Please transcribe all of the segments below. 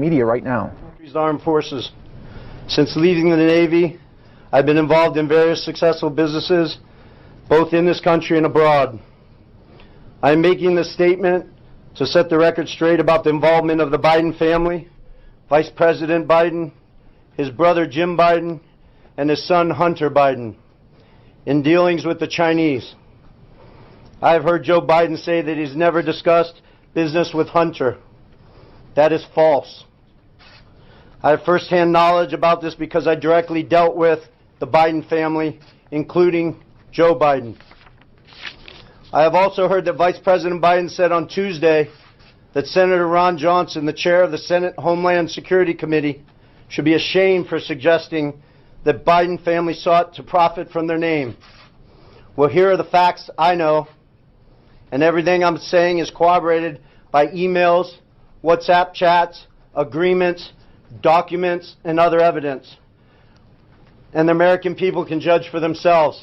media right now. Country's armed forces. Since leaving the Navy, I've been involved in various successful businesses, both in this country and abroad. I'm making this statement to set the record straight about the involvement of the Biden family, Vice President Biden, his brother Jim Biden, and his son Hunter Biden, in dealings with the Chinese. I've heard Joe Biden say that he's never discussed business with Hunter. That is false. I have firsthand knowledge about this because I directly dealt with the Biden family, including Joe Biden. I have also heard that Vice President Biden said on Tuesday that Senator Ron Johnson, the chair of the Senate Homeland Security Committee, should be ashamed for suggesting that Biden family sought to profit from their name. Well, here are the facts I know, and everything I'm saying is corroborated by emails, WhatsApp chats, agreements, documents, and other evidence. And the American people can judge for themselves.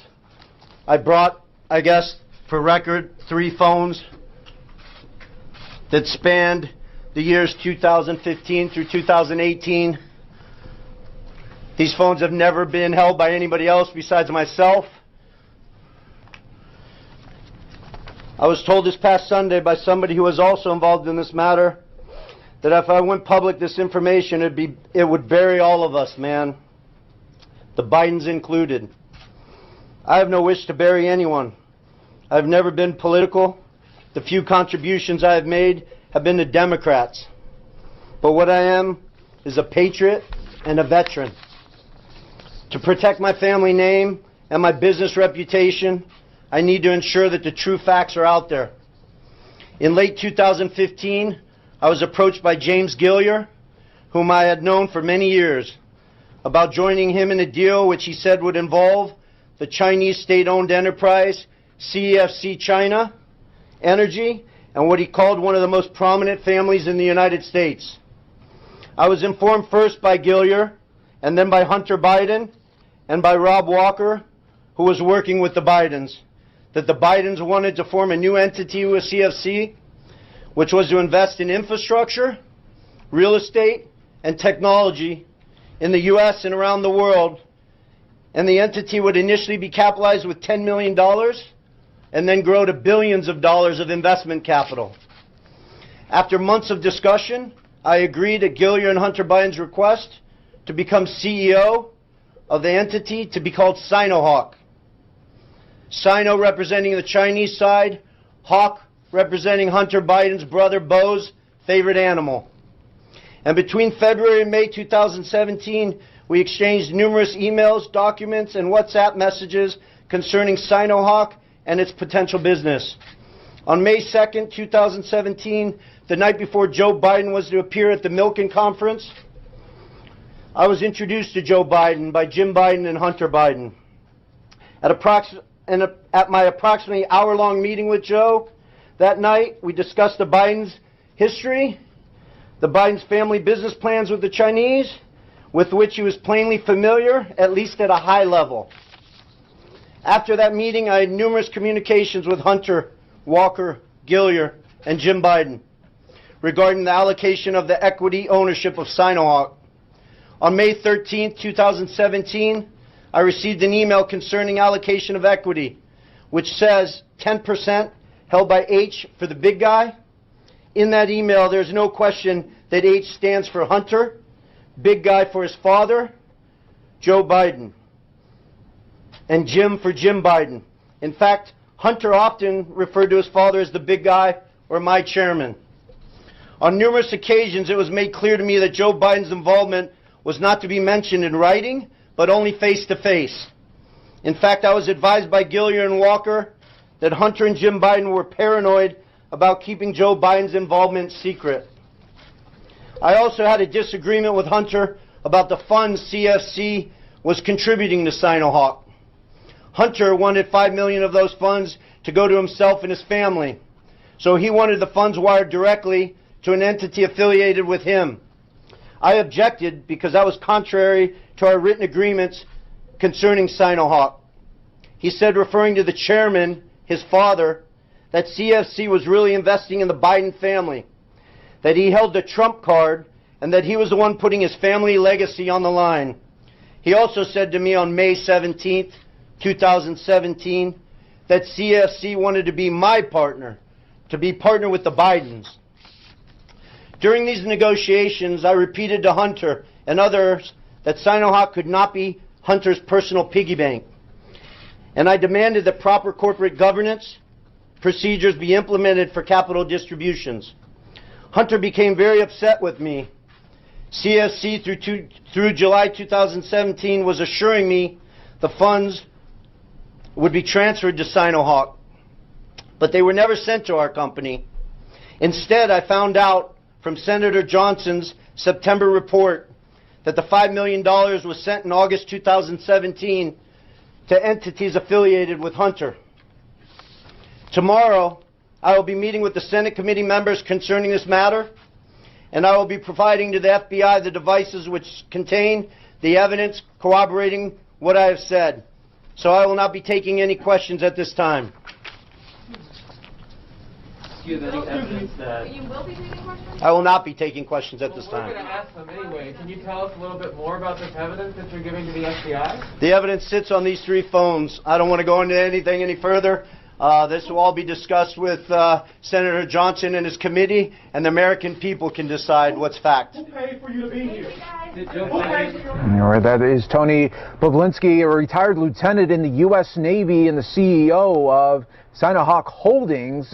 I brought, I guess, for record, 3 phones that spanned the years 2015 through 2018. These phones have never been held by anybody else besides myself. I was told this past Sunday by somebody who was also involved in this matter that if I went public this information, it would bury all of us, man. The Bidens included. I have no wish to bury anyone. I've never been political. The few contributions I have made have been to Democrats. But what I am is a patriot and a veteran. To protect my family name and my business reputation, I need to ensure that the true facts are out there. In late 2015, I was approached by James Gilliar, whom I had known for many years, about joining him in a deal which he said would involve the Chinese state-owned enterprise CEFC China Energy and what he called one of the most prominent families in the United States. I was informed first by Gilliar and then by Hunter Biden and by Rob Walker, who was working with the Bidens, that the Bidens wanted to form a new entity with CFC, which was to invest in infrastructure, real estate, and technology in the U.S. and around the world. And the entity would initially be capitalized with $10 million and then grow to billions of dollars of investment capital. After months of discussion, I agreed at Gilliar and Hunter Biden's request to become CEO of the entity to be called Sinohawk. Sino representing the Chinese side, Hawk representing Hunter Biden's brother Bo's favorite animal. And between February and May 2017, we exchanged numerous emails, documents, and WhatsApp messages concerning Sinohawk and its potential business. On May 2nd, 2017, the night before Joe Biden was to appear at the Milken Conference, I was introduced to Joe Biden by Jim Biden and Hunter Biden. At my approximately hour-long meeting with Joe that night, we discussed the Biden's history, the Biden's family business plans with the Chinese, with which he was plainly familiar, at least at a high level. After that meeting, I had numerous communications with Hunter, Walker, Gilliar, and Jim Biden regarding the allocation of the equity ownership of Sinohawk. On May 13, 2017, I received an email concerning allocation of equity, which says 10% held by H for the big guy. In that email, there's no question that H stands for Hunter, big guy for his father, Joe Biden, and Jim for Jim Biden. In fact, Hunter often referred to his father as the big guy or my chairman. On numerous occasions, it was made clear to me that Joe Biden's involvement was not to be mentioned in writing, but only face-to-face. In fact, I was advised by Gilliar and Walker that Hunter and Jim Biden were paranoid about keeping Joe Biden's involvement secret. I also had a disagreement with Hunter about the funds CFC was contributing to Sinohawk. Hunter wanted $5 million of those funds to go to himself and his family, so he wanted the funds wired directly to an entity affiliated with him. I objected because that was contrary to our written agreements concerning Sinohawk. He said, referring to the chairman, his father, that CFC was really investing in the Biden family, that he held the trump card and that he was the one putting his family legacy on the line. He also said to me on May 17th, 2017, that CFC wanted to be my partner, to be partner with the Bidens. During these negotiations, I repeated to Hunter and others that Sinohawk could not be Hunter's personal piggy bank. And I demanded that proper corporate governance procedures be implemented for capital distributions. Hunter became very upset with me. CFC through July 2017 was assuring me the funds would be transferred to Sinohawk, but they were never sent to our company. Instead, I found out from Senator Johnson's September report that the $5 million was sent in August 2017 to entities affiliated with Hunter. Tomorrow, I will be meeting with the Senate committee members concerning this matter, and I will be providing to the FBI the devices which contain the evidence corroborating what I have said. So I will not be taking any questions at this time. Do you have any evidence that... You will be taking questions? I will not be taking questions at this We're time. going to ask them anyway. Can you tell us a little bit more about this evidence that you're giving to the FBI? The evidence sits on these 3 phones. I don't want to go into anything any further. This will all be discussed with Senator Johnson and his committee, and the American people can decide what's fact. Who paid for you to be here? All right, that is Tony Bobulinkski, a retired lieutenant in the U.S. Navy and the CEO of Sinohawk Holdings.